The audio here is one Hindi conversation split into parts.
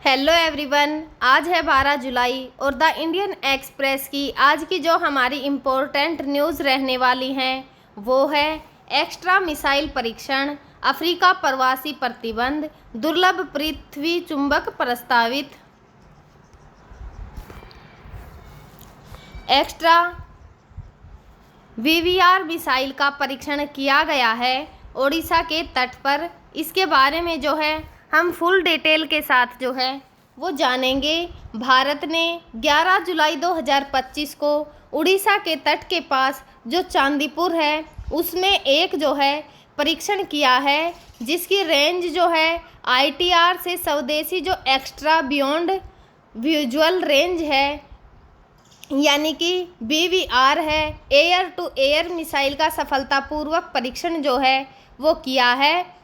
हेलो एवरीवन, आज है 12 जुलाई और द इंडियन एक्सप्रेस की आज की जो हमारी इम्पोर्टेंट न्यूज़ रहने वाली हैं वो है एक्स्ट्रा मिसाइल परीक्षण, अफ्रीका प्रवासी प्रतिबंध, दुर्लभ पृथ्वी चुंबक प्रस्तावित। एक्स्ट्रा वीवीआर मिसाइल का परीक्षण किया गया है ओडिशा के तट पर। इसके बारे में जो है हम फुल डिटेल के साथ जो है वो जानेंगे। भारत ने 11 जुलाई 2025 को उड़ीसा के तट के पास जो चांदीपुर है उसमें एक जो है परीक्षण किया है, जिसकी रेंज जो है आईटीआर से स्वदेशी जो एक्स्ट्रा बियॉन्ड विजुअल रेंज है यानी कि बीवीआर है, एयर टू एयर मिसाइल का सफलतापूर्वक परीक्षण जो है वो किया है।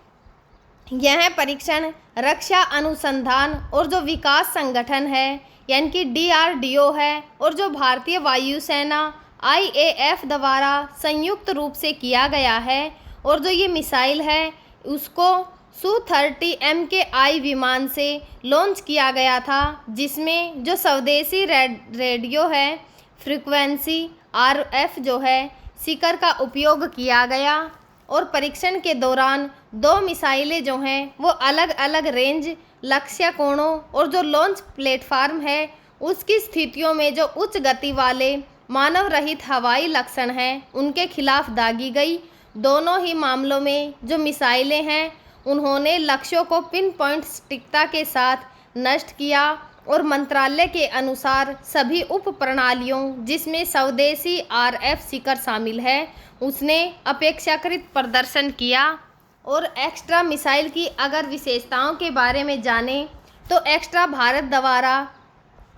यह परीक्षण रक्षा अनुसंधान और जो विकास संगठन है यानी कि डीआरडीओ है और जो भारतीय वायुसेना आईएएफ द्वारा संयुक्त रूप से किया गया है। और जो ये मिसाइल है उसको Su-30 MKI विमान से लॉन्च किया गया था, जिसमें जो स्वदेशी रेडियो है फ्रीक्वेंसी आरएफ जो है सीकर का उपयोग किया गया। और परीक्षण के दौरान दो मिसाइलें जो हैं वो अलग अलग रेंज, लक्ष्य कोणों और जो लॉन्च प्लेटफार्म है उसकी स्थितियों में जो उच्च गति वाले मानव रहित हवाई लक्षण हैं उनके खिलाफ दागी गई। दोनों ही मामलों में जो मिसाइलें हैं उन्होंने लक्ष्यों को पिन पॉइंट सटीकता के साथ नष्ट किया। और मंत्रालय के अनुसार सभी उप प्रणालियों जिसमें स्वदेशी आरएफ सीकर शामिल है उसने अपेक्षाकृत प्रदर्शन किया। और एक्स्ट्रा मिसाइल की अगर विशेषताओं के बारे में जानें तो एक्स्ट्रा भारत द्वारा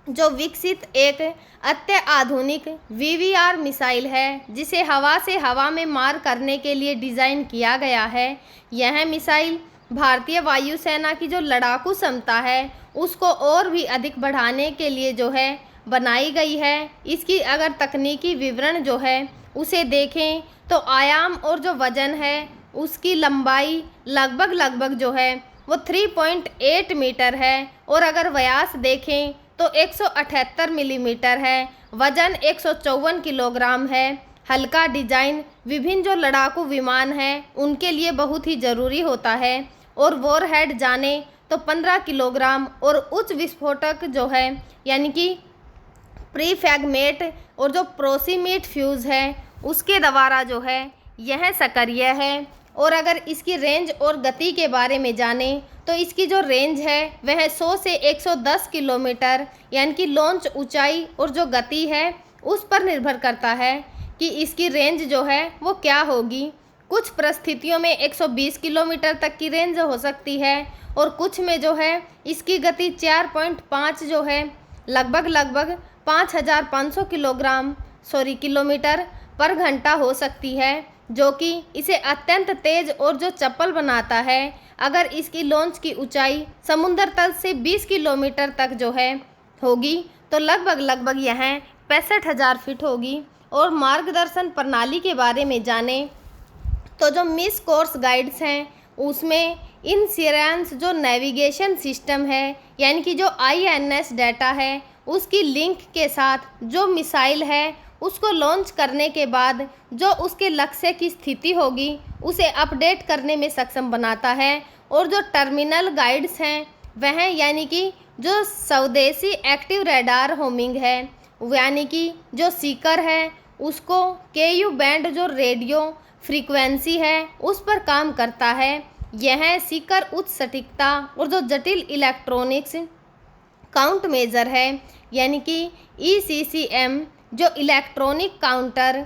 जो विकसित एक अत्याधुनिक वीवीआर मिसाइल है जिसे हवा से हवा में मार करने के लिए डिज़ाइन किया गया है। यह मिसाइल भारतीय वायुसेना की जो लड़ाकू क्षमता है उसको और भी अधिक बढ़ाने के लिए जो है बनाई गई है। इसकी अगर तकनीकी विवरण जो है उसे देखें तो आयाम और जो वजन है उसकी लंबाई लगभग जो है वो 3.8 मीटर है। और अगर व्यास देखें तो 178 मिलीमीटर है। वजन 154 किलोग्राम है। हल्का डिजाइन विभिन्न जो लड़ाकू विमान हैं उनके लिए बहुत ही ज़रूरी होता है। और वॉरहेड जाने तो 15 किलोग्राम और उच्च विस्फोटक जो है यानी कि प्रीफैगमेट और जो प्रोसीमेट फ्यूज़ है उसके द्वारा जो है यह सक्रिय है। और अगर इसकी रेंज और गति के बारे में जानें तो इसकी जो रेंज है वह 100 से 110 किलोमीटर यानी कि लॉन्च ऊंचाई और जो गति है उस पर निर्भर करता है कि इसकी रेंज जो है वो क्या होगी। कुछ परिस्थितियों में 120 किलोमीटर तक की रेंज हो सकती है और कुछ में जो है इसकी गति 4.5 जो है लगभग 5500 किलोमीटर पर घंटा हो सकती है, जो कि इसे अत्यंत तेज और जो चपल बनाता है। अगर इसकी लॉन्च की ऊंचाई समुद्र तल से 20 किलोमीटर तक जो है होगी तो लगभग यह 65,000 फीट होगी। और मार्गदर्शन प्रणाली के बारे में जानें तो जो मिस कोर्स गाइड्स हैं उसमें इंश्योरेंस जो नेविगेशन सिस्टम है यानी कि जो आईएनएस डाटा है उसकी लिंक के साथ जो मिसाइल है उसको लॉन्च करने के बाद जो उसके लक्ष्य की स्थिति होगी उसे अपडेट करने में सक्षम बनाता है। और जो टर्मिनल गाइड्स हैं वह यानी कि जो स्वदेशी एक्टिव रडार होमिंग है यानी कि जो सीकर है उसको केयू बैंड जो रेडियो फ्रीक्वेंसी है उस पर काम करता है। यह सीकर उच्च सटीकता और जो जटिल इलेक्ट्रॉनिक्स काउंट मेजर है यानी कि ECCM जो इलेक्ट्रॉनिक काउंटर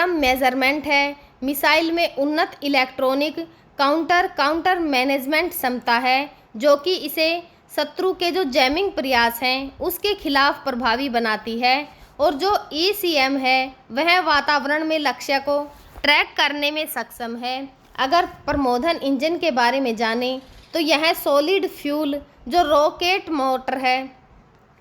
मेजरमेंट है। मिसाइल में उन्नत इलेक्ट्रॉनिक काउंटर मैनेजमेंट क्षमता है जो कि इसे शत्रु के जो जैमिंग प्रयास हैं उसके खिलाफ प्रभावी बनाती है। और जो ECM है वह वातावरण में लक्ष्य को ट्रैक करने में सक्षम है। अगर प्रमोदन इंजन के बारे में जानें तो यह सॉलिड फ्यूल जो रॉकेट मोटर है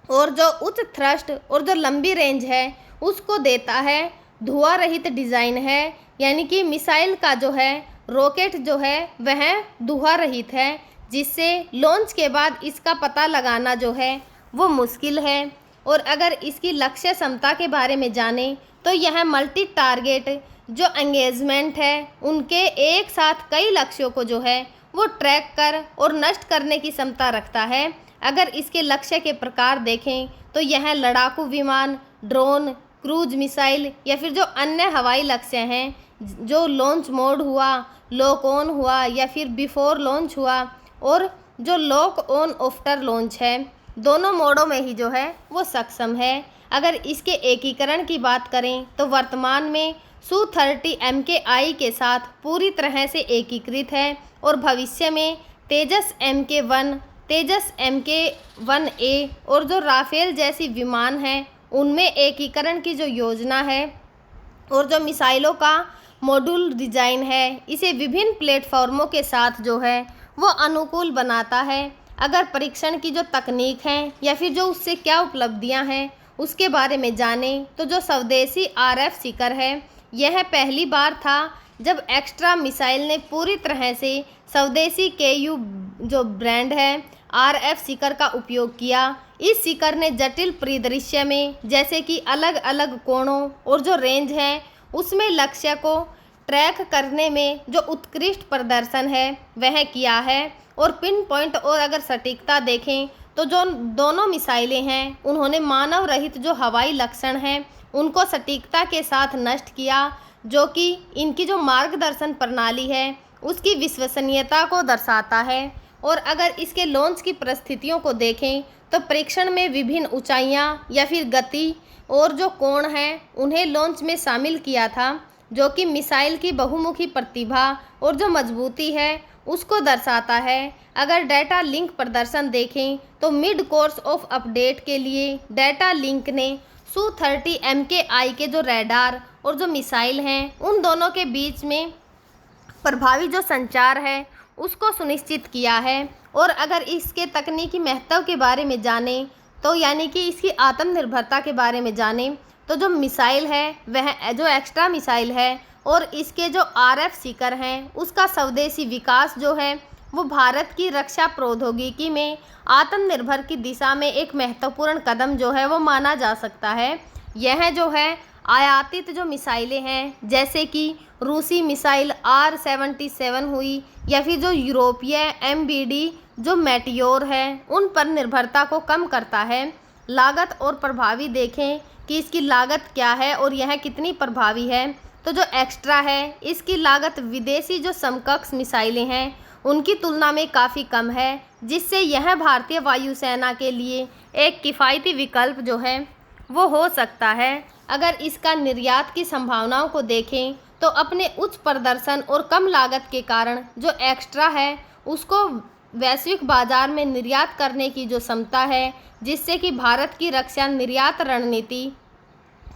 और जो उच्च थ्रस्ट और जो लंबी रेंज है उसको देता है। धुआं रहित डिज़ाइन है यानी कि मिसाइल का जो है रॉकेट जो है वह धुआं रहित है, जिससे लॉन्च के बाद इसका पता लगाना जो है वो मुश्किल है। और अगर इसकी लक्ष्य क्षमता के बारे में जानें तो यह मल्टी टारगेट जो एंगेजमेंट है उनके एक साथ कई लक्ष्यों को जो है वो ट्रैक कर और नष्ट करने की क्षमता रखता है। अगर इसके लक्ष्य के प्रकार देखें तो यह लड़ाकू विमान, ड्रोन, क्रूज मिसाइल या फिर जो अन्य हवाई लक्ष्य हैं, जो लॉन्च मोड हुआ, लॉक ऑन हुआ या फिर बिफोर लॉन्च हुआ, और जो लॉक ऑन आफ्टर लॉन्च है, दोनों मोडों में ही जो है वो सक्षम है। अगर इसके एकीकरण की बात करें तो वर्तमान में Su-30 MKI के साथ पूरी तरह से एकीकृत है और भविष्य में तेजस MK1, तेजस MK1A और जो राफेल जैसी विमान हैं उनमें एकीकरण की जो योजना है और जो मिसाइलों का मॉड्यूल डिज़ाइन है, इसे विभिन्न प्लेटफॉर्मों के साथ जो है वो अनुकूल बनाता है। अगर परीक्षण की जो तकनीक है या फिर जो उससे क्या उपलब्धियां हैं उसके बारे में जानें तो जो स्वदेशी RF सीकर है, यह पहली बार था जब एक्स्ट्रा मिसाइल ने पूरी तरह से स्वदेशी KU जो ब्रांड है RF सीकर का उपयोग किया। इस सीकर ने जटिल परिदृश्य में जैसे कि अलग अलग कोणों और जो रेंज है उसमें लक्ष्य को ट्रैक करने में जो उत्कृष्ट प्रदर्शन है वह किया है। और पिन पॉइंट और अगर सटीकता देखें तो जो दोनों मिसाइलें हैं उन्होंने मानव रहित जो हवाई लक्षण हैं उनको सटीकता के साथ नष्ट किया, जो कि इनकी जो मार्गदर्शन प्रणाली है उसकी विश्वसनीयता को दर्शाता है। और अगर इसके लॉन्च की परिस्थितियों को देखें तो परीक्षण में विभिन्न ऊंचाइयां या फिर गति और जो कोण हैं उन्हें लॉन्च में शामिल किया था, जो कि मिसाइल की बहुमुखी प्रतिभा और जो मजबूती है उसको दर्शाता है। अगर डाटा लिंक प्रदर्शन देखें तो मिड कोर्स ऑफ अपडेट के लिए डाटा लिंक ने Su-30 MKI के जो रडार और जो मिसाइल हैं उन दोनों के बीच में प्रभावी जो संचार है उसको सुनिश्चित किया है। और अगर इसके तकनीकी महत्व के बारे में जानें तो यानी कि इसकी आत्मनिर्भरता के बारे में जानें तो जो मिसाइल है वह जो एक्स्ट्रा मिसाइल है और इसके जो RF सीकर हैं उसका स्वदेशी विकास जो है वो भारत की रक्षा प्रौद्योगिकी में आत्मनिर्भर की दिशा में एक महत्वपूर्ण कदम जो है वो माना जा सकता है। यह जो है आयातित जो मिसाइलें हैं जैसे कि रूसी मिसाइल R-77 हुई या फिर जो यूरोपीय MBD जो मेटियोर है उन पर निर्भरता को कम करता है। लागत और प्रभावी देखें कि इसकी लागत क्या है और यह कितनी प्रभावी है। तो जो एक्स्ट्रा है इसकी लागत विदेशी जो समकक्ष मिसाइलें हैं उनकी तुलना में काफ़ी कम है, जिससे यह भारतीय वायुसेना के लिए एक किफ़ायती विकल्प जो है वो हो सकता है। अगर इसका निर्यात की संभावनाओं को देखें तो अपने उच्च प्रदर्शन और कम लागत के कारण जो एक्स्ट्रा है उसको वैश्विक बाजार में निर्यात करने की जो क्षमता है, जिससे कि भारत की रक्षा निर्यात रणनीति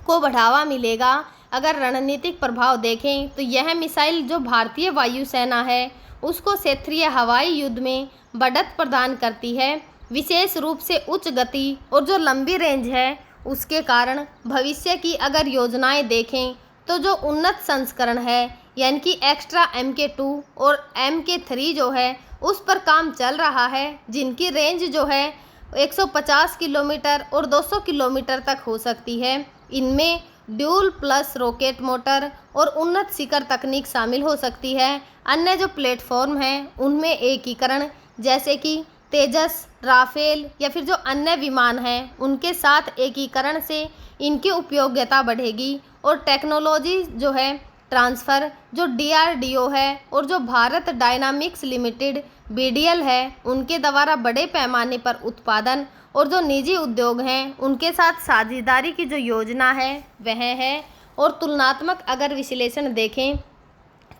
को बढ़ावा मिलेगा। अगर रणनीतिक प्रभाव देखें तो यह मिसाइल जो भारतीय वायुसेना है उसको क्षेत्रीय हवाई युद्ध में बढ़त प्रदान करती है, विशेष रूप से उच्च गति और जो लंबी रेंज है उसके कारण। भविष्य की अगर योजनाएं देखें तो जो उन्नत संस्करण है यानी कि एक्स्ट्रा MK2 और MK3 जो है उस पर काम चल रहा है, जिनकी रेंज जो है 150 किलोमीटर और 200 किलोमीटर तक हो सकती है। इनमें ड्यूल प्लस रॉकेट मोटर और उन्नत शिखर तकनीक शामिल हो सकती है। अन्य जो प्लेटफॉर्म हैं उनमें एकीकरण जैसे कि तेजस, राफेल या फिर जो अन्य विमान हैं उनके साथ एकीकरण से इनकी उपयोगिता बढ़ेगी। और टेक्नोलॉजी जो है ट्रांसफ़र जो DRDO है और जो भारत डायनामिक्स लिमिटेड BDL है उनके द्वारा बड़े पैमाने पर उत्पादन और जो निजी उद्योग हैं उनके साथ साझेदारी की जो योजना है वह है। और तुलनात्मक अगर विश्लेषण देखें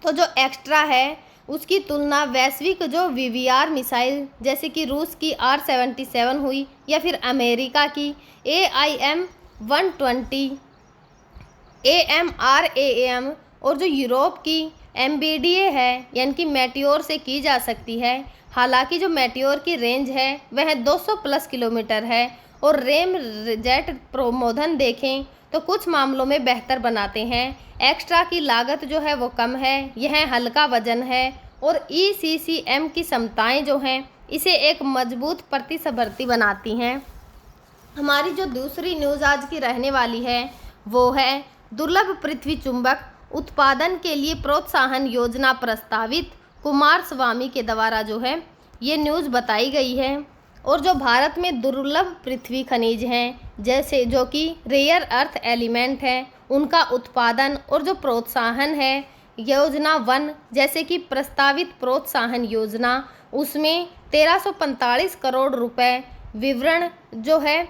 तो जो एक्स्ट्रा है उसकी तुलना वैश्विक जो VVR मिसाइल जैसे कि रूस की R-77 हुई या फिर अमेरिका की AIM-120 AMRAAM और जो यूरोप की MBDA है यानी कि मेटियोर से की जा सकती है। हालांकि जो मेटियोर की रेंज है वह 200 प्लस किलोमीटर है और रेम जेट प्रमोदन देखें तो कुछ मामलों में बेहतर बनाते हैं। एक्स्ट्रा की लागत जो है वो कम है, यह हल्का वजन है और ECCM की क्षमताएं जो हैं इसे एक मजबूत प्रतिस्पर्धी बनाती हैं। हमारी जो दूसरी न्यूज़ आज की रहने वाली है वो है दुर्लभ पृथ्वी चुंबक उत्पादन के लिए प्रोत्साहन योजना प्रस्तावित, कुमारस्वामी के द्वारा जो है ये न्यूज़ बताई गई है। और जो भारत में दुर्लभ पृथ्वी खनिज हैं जैसे जो कि रेयर अर्थ एलिमेंट हैं उनका उत्पादन और जो प्रोत्साहन है योजना 1 जैसे कि प्रस्तावित प्रोत्साहन योजना, उसमें 1345 करोड़ रुपए विवरण जो है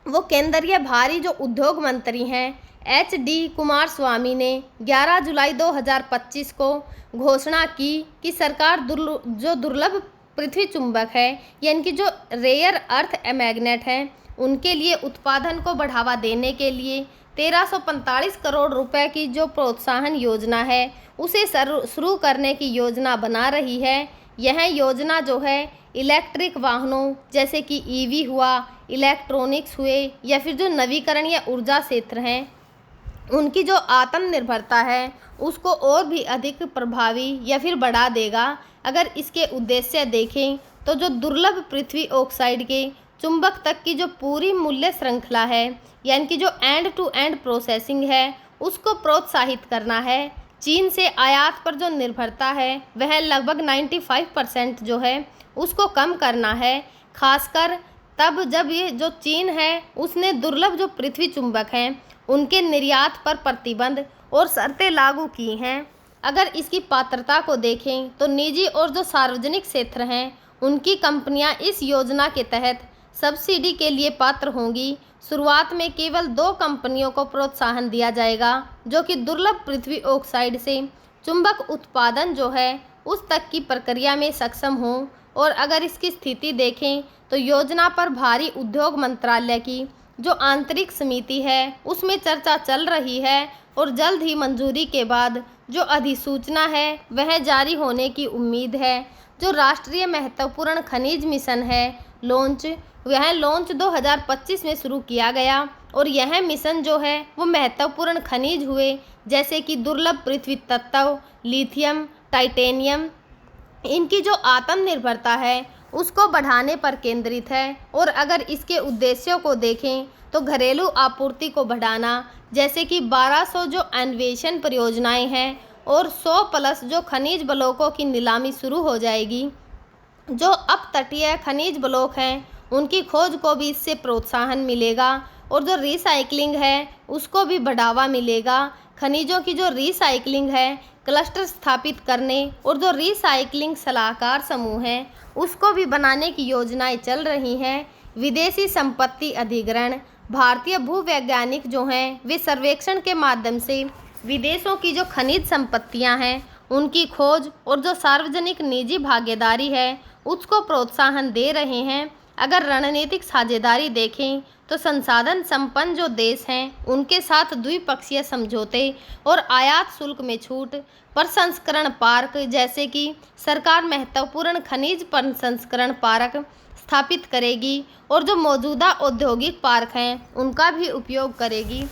वो केंद्रीय भारी जो उद्योग मंत्री हैं HD कुमारस्वामी ने 11 जुलाई 2025 को घोषणा की कि सरकार जो दुर्लभ पृथ्वी चुंबक है यानी कि जो रेयर अर्थ मैग्नेट हैं उनके लिए उत्पादन को बढ़ावा देने के लिए 1345 करोड़ रुपए की जो प्रोत्साहन योजना है उसे शुरू करने की योजना बना रही है। यह योजना जो है इलेक्ट्रिक वाहनों जैसे कि EV हुआ, इलेक्ट्रॉनिक्स हुए या फिर जो नवीकरणीय ऊर्जा क्षेत्र हैं उनकी जो आत्मनिर्भरता है उसको और भी अधिक प्रभावी या फिर बढ़ा देगा। अगर इसके उद्देश्य देखें तो जो दुर्लभ पृथ्वी ऑक्साइड के चुंबक तक की जो पूरी मूल्य श्रृंखला है यानी कि जो एंड टू एंड प्रोसेसिंग है उसको प्रोत्साहित करना है। चीन से आयात पर जो निर्भरता है वह लगभग 95% जो है उसको कम करना है, खासकर तब जब ये जो चीन है उसने दुर्लभ जो पृथ्वी चुंबक हैं उनके निर्यात पर प्रतिबंध और शर्तें लागू की हैं। अगर इसकी पात्रता को देखें तो निजी और जो सार्वजनिक क्षेत्र हैं उनकी कंपनियां इस योजना के तहत सब्सिडी के लिए पात्र होंगी। शुरुआत में केवल 2 कंपनियों को प्रोत्साहन दिया जाएगा जो कि दुर्लभ पृथ्वी ऑक्साइड से चुंबक उत्पादन जो है उस तक की प्रक्रिया में सक्षम हों। और अगर इसकी स्थिति देखें तो योजना पर भारी उद्योग मंत्रालय की जो आंतरिक समिति है उसमें चर्चा चल रही है और जल्द ही मंजूरी के बाद जो अधिसूचना है वह जारी होने की उम्मीद है। जो राष्ट्रीय महत्वपूर्ण खनिज मिशन है वह लॉन्च 2025 में शुरू किया गया और यह मिशन जो है वो महत्वपूर्ण खनिज हुए जैसे कि दुर्लभ पृथ्वी तत्व, लिथियम, टाइटेनियम, इनकी जो आत्मनिर्भरता है उसको बढ़ाने पर केंद्रित है। और अगर इसके उद्देश्यों को देखें तो घरेलू आपूर्ति को बढ़ाना जैसे कि 1200 जो अन्वेषण परियोजनाएं हैं और 100 प्लस जो खनिज ब्लॉकों की नीलामी शुरू हो जाएगी। जो अपतटीय खनिज ब्लॉक हैं उनकी खोज को भी इससे प्रोत्साहन मिलेगा और जो रिसाइकलिंग है उसको भी बढ़ावा मिलेगा। खनिजों की जो रिसाइकलिंग है क्लस्टर स्थापित करने और जो रिसाइकलिंग सलाहकार समूह हैं उसको भी बनाने की योजनाएं चल रही हैं। विदेशी संपत्ति अधिग्रहण, भारतीय भूवैज्ञानिक जो हैं वे सर्वेक्षण के माध्यम से विदेशों की जो खनिज संपत्तियां हैं उनकी खोज और जो सार्वजनिक निजी भागीदारी है उसको प्रोत्साहन दे रहे हैं। अगर रणनीतिक साझेदारी देखें तो संसाधन संपन्न जो देश हैं उनके साथ द्विपक्षीय समझौते और आयात शुल्क में छूट, प्रसंस्करण पार्क जैसे कि सरकार महत्वपूर्ण खनिज प्रसंस्करण पार्क स्थापित करेगी और जो मौजूदा औद्योगिक पार्क हैं उनका भी उपयोग करेगी।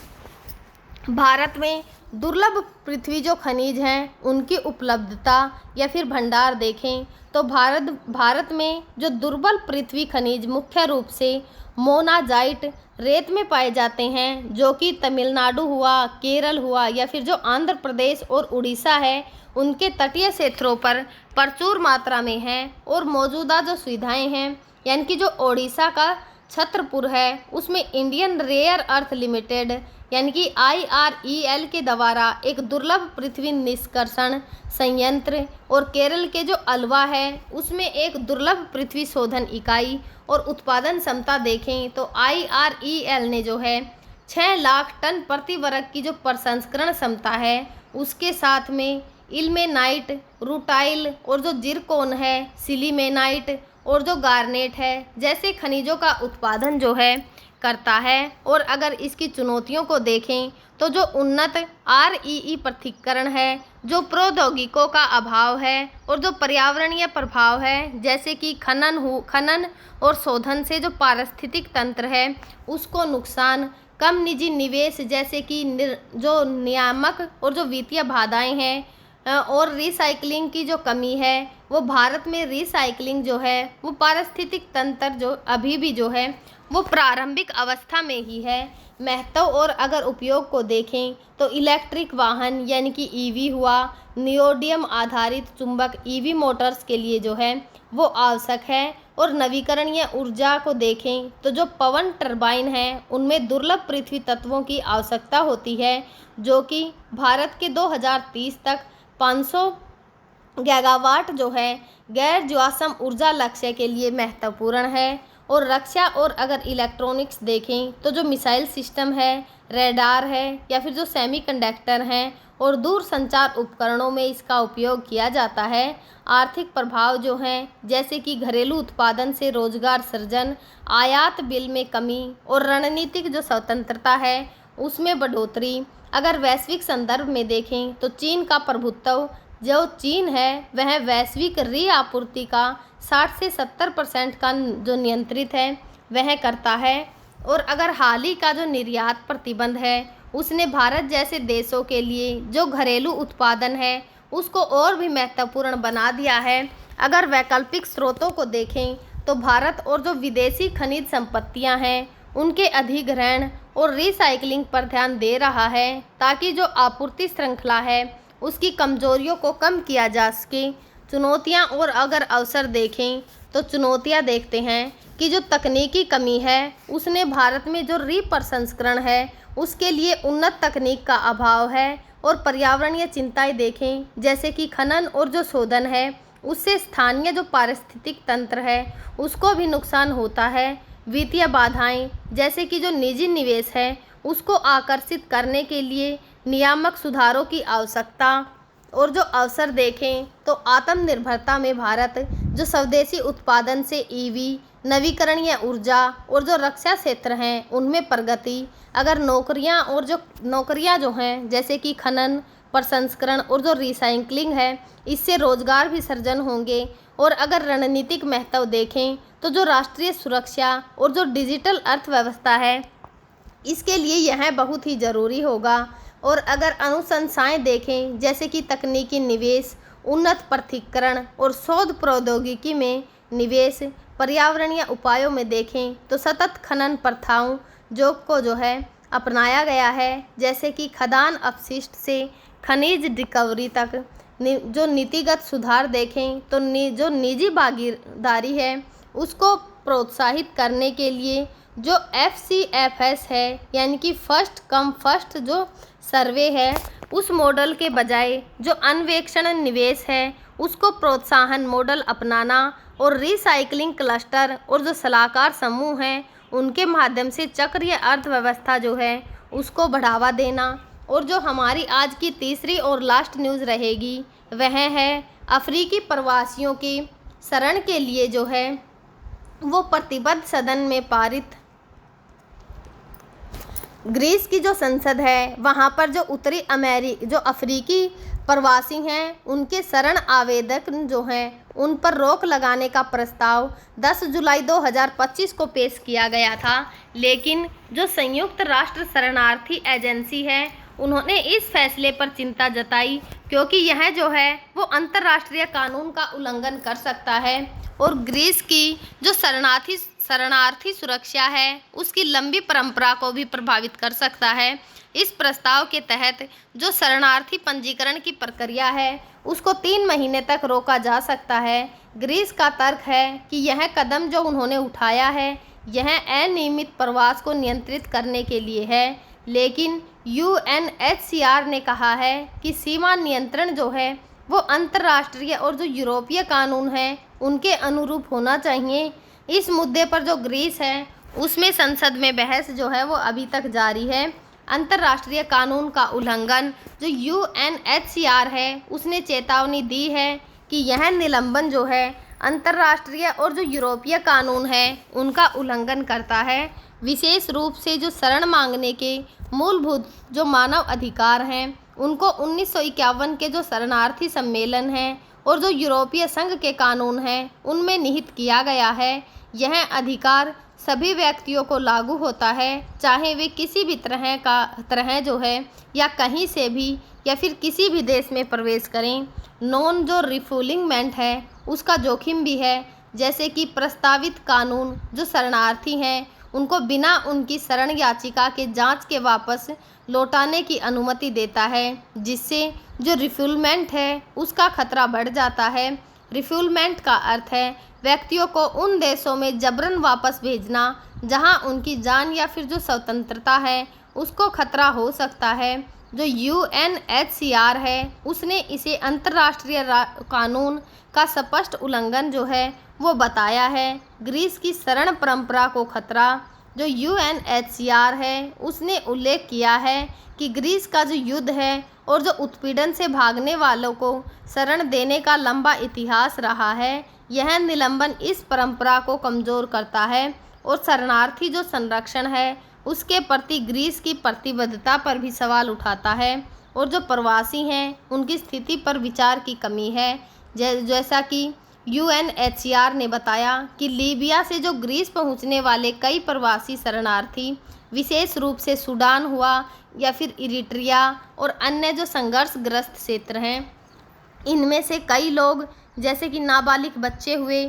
भारत में दुर्लभ पृथ्वी जो खनिज हैं उनकी उपलब्धता या फिर भंडार देखें तो भारत में जो दुर्बल पृथ्वी खनिज मुख्य रूप से मोनाजाइट रेत में पाए जाते हैं जो कि तमिलनाडु हुआ, केरल हुआ या फिर जो आंध्र प्रदेश और उड़ीसा है उनके तटीय क्षेत्रों पर प्रचुर मात्रा में हैं। और मौजूदा जो सुविधाएं हैं यानी कि जो ओडिशा का छतरपुर है उसमें इंडियन रेयर अर्थ लिमिटेड यानी कि IREL के द्वारा एक दुर्लभ पृथ्वी निष्कर्षण संयंत्र और केरल के जो अलवा है उसमें एक दुर्लभ पृथ्वी शोधन इकाई और उत्पादन क्षमता देखें तो IREL ने जो है 6 लाख टन प्रति वर्ग की जो प्रसंस्करण क्षमता है उसके साथ में इल्मेनाइट, रूटाइल और जो जिरकोन है, सिलीमेनाइट और जो गार्नेट है जैसे खनिजों का उत्पादन जो है करता है। और अगर इसकी चुनौतियों को देखें तो जो उन्नत REE पृथक्करण है, जो प्रौद्योगिकों का अभाव है और जो पर्यावरणीय प्रभाव है जैसे कि खनन और शोधन से जो पारिस्थितिक तंत्र है उसको नुकसान, कम निजी निवेश जैसे कि जो नियामक और जो वित्तीय बाधाएं हैं, और रिसाइकलिंग की जो कमी है, वो भारत में रिसाइकलिंग जो है वो पारिस्थितिक तंत्र जो अभी भी जो है वो प्रारंभिक अवस्था में ही है। महत्व और अगर उपयोग को देखें तो इलेक्ट्रिक वाहन यानी कि ईवी हुआ, नियोडियम आधारित चुंबक ईवी मोटर्स के लिए जो है वो आवश्यक है। और नवीकरणीय ऊर्जा को देखें तो जो पवन टरबाइन है उनमें दुर्लभ पृथ्वी तत्वों की आवश्यकता होती है, जो कि भारत के 2030 तक 500 गीगावाट जो है गैर जीवाश्म ऊर्जा लक्ष्य के लिए महत्वपूर्ण है। और रक्षा और अगर इलेक्ट्रॉनिक्स देखें तो जो मिसाइल सिस्टम है, रडार है या फिर जो सेमीकंडक्टर हैं और दूर संचार उपकरणों में इसका उपयोग किया जाता है। आर्थिक प्रभाव जो हैं जैसे कि घरेलू उत्पादन से रोजगार सृजन, आयात बिल में कमी और रणनीतिक जो स्वतंत्रता है उसमें बढ़ोतरी। अगर वैश्विक संदर्भ में देखें तो चीन का प्रभुत्व जो चीन है वह वैश्विक आपूर्ति का 60 से 70% का जो नियंत्रित है वह करता है। और अगर हाल ही का जो निर्यात प्रतिबंध है उसने भारत जैसे देशों के लिए जो घरेलू उत्पादन है उसको और भी महत्वपूर्ण बना दिया है। अगर वैकल्पिक स्रोतों को देखें तो भारत और जो विदेशी खनिज संपत्तियां हैं उनके अधिग्रहण और रिसाइकलिंग पर ध्यान दे रहा है, ताकि जो आपूर्ति श्रृंखला है उसकी कमजोरियों को कम किया जा सके। चुनौतियां और अगर अवसर देखें तो चुनौतियां देखते हैं कि जो तकनीकी कमी है उसने भारत में जो प्रसंस्करण है उसके लिए उन्नत तकनीक का अभाव है। और पर्यावरणीय चिंताएं देखें जैसे कि खनन और जो शोधन है उससे स्थानीय जो पारिस्थितिक तंत्र है उसको भी नुकसान होता है। वित्तीय बाधाएं जैसे कि जो निजी निवेश है उसको आकर्षित करने के लिए नियामक सुधारों की आवश्यकता। और जो अवसर देखें तो आत्मनिर्भरता में भारत जो स्वदेशी उत्पादन से ईवी, नवीकरणीय ऊर्जा और जो रक्षा क्षेत्र हैं उनमें प्रगति। अगर नौकरियां जो हैं जैसे कि खनन, प्रसंस्करण और जो रिसाइकलिंग है इससे रोजगार भी सृजन होंगे। और अगर रणनीतिक महत्व देखें तो जो राष्ट्रीय सुरक्षा और जो डिजिटल अर्थव्यवस्था है इसके लिए यह बहुत ही ज़रूरी होगा। और अगर अनुशंसाएं देखें जैसे कि तकनीकी निवेश, उन्नत पृथक्करण और शोध प्रौद्योगिकी में निवेश। पर्यावरणीय उपायों में देखें तो सतत खनन प्रथाओं जो है अपनाया गया है, जैसे कि खदान अपशिष्ट से खनिज रिकवरी तक। जो नीतिगत सुधार देखें तो जो निजी भागीदारी है उसको प्रोत्साहित करने के लिए जो FCFS है यानी कि फर्स्ट कम फर्स्ट जो सर्वे है उस मॉडल के बजाय जो अन्वेषण निवेश है उसको प्रोत्साहन मॉडल अपनाना। और रिसाइकलिंग क्लस्टर और जो सलाहकार समूह हैं उनके माध्यम से चक्रीय अर्थव्यवस्था जो है उसको बढ़ावा देना। और जो हमारी आज की तीसरी और लास्ट न्यूज़ रहेगी वह है अफ्रीकी प्रवासियों की शरण के लिए जो है वो प्रतिबद्ध सदन में पारित। ग्रीस की जो संसद है वहाँ पर जो जो अफ्रीकी प्रवासी हैं उनके शरण आवेदक जो हैं उन पर रोक लगाने का प्रस्ताव 10 जुलाई 2025 को पेश किया गया था, लेकिन जो संयुक्त राष्ट्र शरणार्थी एजेंसी है उन्होंने इस फैसले पर चिंता जताई क्योंकि यह जो है वो अंतर्राष्ट्रीय कानून का उल्लंघन कर सकता है और ग्रीस की जो शरणार्थी सुरक्षा है उसकी लंबी परंपरा को भी प्रभावित कर सकता है। इस प्रस्ताव के तहत जो शरणार्थी पंजीकरण की प्रक्रिया है उसको 3 महीने तक रोका जा सकता है। ग्रीस का तर्क है कि यह कदम जो उन्होंने उठाया है यह अनियमित प्रवास को नियंत्रित करने के लिए है, लेकिन UNHCR ने कहा है कि सीमा नियंत्रण जो है वो अंतर्राष्ट्रीय और जो यूरोपीय कानून है उनके अनुरूप होना चाहिए। इस मुद्दे पर जो ग्रीस है उसमें संसद में बहस जो है वो अभी तक जारी है। अंतर्राष्ट्रीय कानून का उल्लंघन जो UNHCR है उसने चेतावनी दी है कि यह निलंबन जो है अंतर्राष्ट्रीय और जो यूरोपीय कानून है उनका उल्लंघन करता है। विशेष रूप से जो शरण मांगने के मूलभूत जो मानव अधिकार हैं उनको 1951 के जो शरणार्थी सम्मेलन हैं और जो यूरोपीय संघ के कानून हैं उनमें निहित किया गया है। यह अधिकार सभी व्यक्तियों को लागू होता है, चाहे वे किसी भी तरह जो है या कहीं से भी या फिर किसी भी देश में प्रवेश करें। नॉन जो रिफुलिंगमेंट है उसका जोखिम भी है, जैसे कि प्रस्तावित कानून जो शरणार्थी हैं उनको बिना उनकी शरण याचिका के जांच के वापस लौटाने की अनुमति देता है, जिससे जो रिफ्यूलमेंट है उसका खतरा बढ़ जाता है। रिफ्यूलमेंट का अर्थ है व्यक्तियों को उन देशों में जबरन वापस भेजना जहां उनकी जान या फिर जो स्वतंत्रता है उसको खतरा हो सकता है। जो UNHCR है उसने इसे अंतर्राष्ट्रीय कानून का स्पष्ट उल्लंघन जो है वो बताया है। ग्रीस की शरण परंपरा को खतरा, जो UNHCR है उसने उल्लेख किया है कि ग्रीस का जो युद्ध है और जो उत्पीड़न से भागने वालों को शरण देने का लंबा इतिहास रहा है, यह निलंबन इस परंपरा को कमज़ोर करता है और शरणार्थी जो संरक्षण है उसके प्रति ग्रीस की प्रतिबद्धता पर भी सवाल उठाता है। और जो प्रवासी हैं उनकी स्थिति पर विचार की कमी है, जैसा कि UNHCR ने बताया कि लीबिया से जो ग्रीस पहुंचने वाले कई प्रवासी शरणार्थी, विशेष रूप से सूडान हुआ या फिर इरिट्रिया और अन्य जो संघर्षग्रस्त क्षेत्र हैं, इनमें से कई लोग जैसे कि नाबालिग बच्चे हुए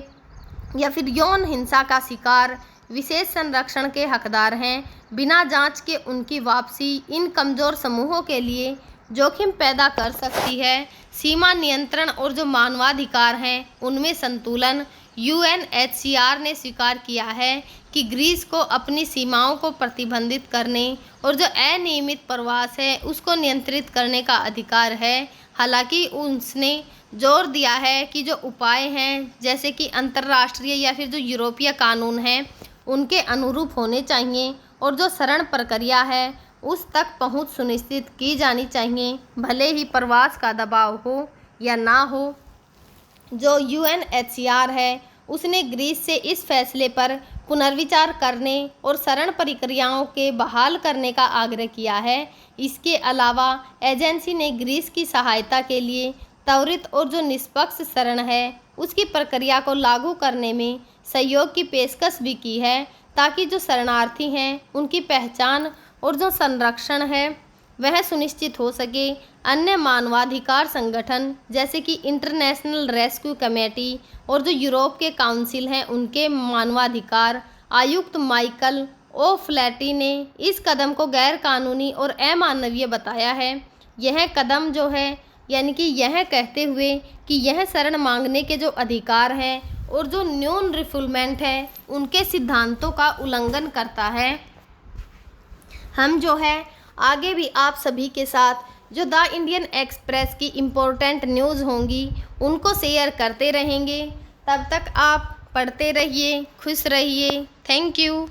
या फिर यौन हिंसा का शिकार विशेष संरक्षण के हकदार हैं। बिना जांच के उनकी वापसी इन कमज़ोर समूहों के लिए जोखिम पैदा कर सकती है। सीमा नियंत्रण और जो मानवाधिकार हैं उनमें संतुलन। UNHCR ने स्वीकार किया है कि ग्रीस को अपनी सीमाओं को प्रतिबंधित करने और जो अनियमित प्रवास है उसको नियंत्रित करने का अधिकार है। हालांकि उसने जोर दिया है कि जो उपाय हैं जैसे कि अंतर्राष्ट्रीय या फिर जो यूरोपीय कानून हैं उनके अनुरूप होने चाहिए और जो शरण प्रक्रिया है उस तक पहुंच सुनिश्चित की जानी चाहिए, भले ही प्रवास का दबाव हो या ना हो। जो UNHCR है उसने ग्रीस से इस फैसले पर पुनर्विचार करने और शरण प्रक्रियाओं के बहाल करने का आग्रह किया है। इसके अलावा एजेंसी ने ग्रीस की सहायता के लिए त्वरित और जो निष्पक्ष शरण है उसकी प्रक्रिया को लागू करने में सहयोग की पेशकश भी की है, ताकि जो शरणार्थी हैं उनकी पहचान और जो संरक्षण है वह सुनिश्चित हो सके। अन्य मानवाधिकार संगठन जैसे कि इंटरनेशनल रेस्क्यू कमेटी और जो यूरोप के काउंसिल हैं उनके मानवाधिकार आयुक्त माइकल ओफ्लैटी ने इस कदम को गैर कानूनी और अमानवीय बताया है। यह कदम जो है यानी कि यह कहते हुए कि यह शरण मांगने के जो अधिकार हैं और जो नॉन रिफुलमेंट है उनके सिद्धांतों का उल्लंघन करता है। हम जो है आगे भी आप सभी के साथ जो द इंडियन एक्सप्रेस की इम्पोर्टेंट न्यूज़ होंगी उनको शेयर करते रहेंगे। तब तक आप पढ़ते रहिए, खुश रहिए। Thank you.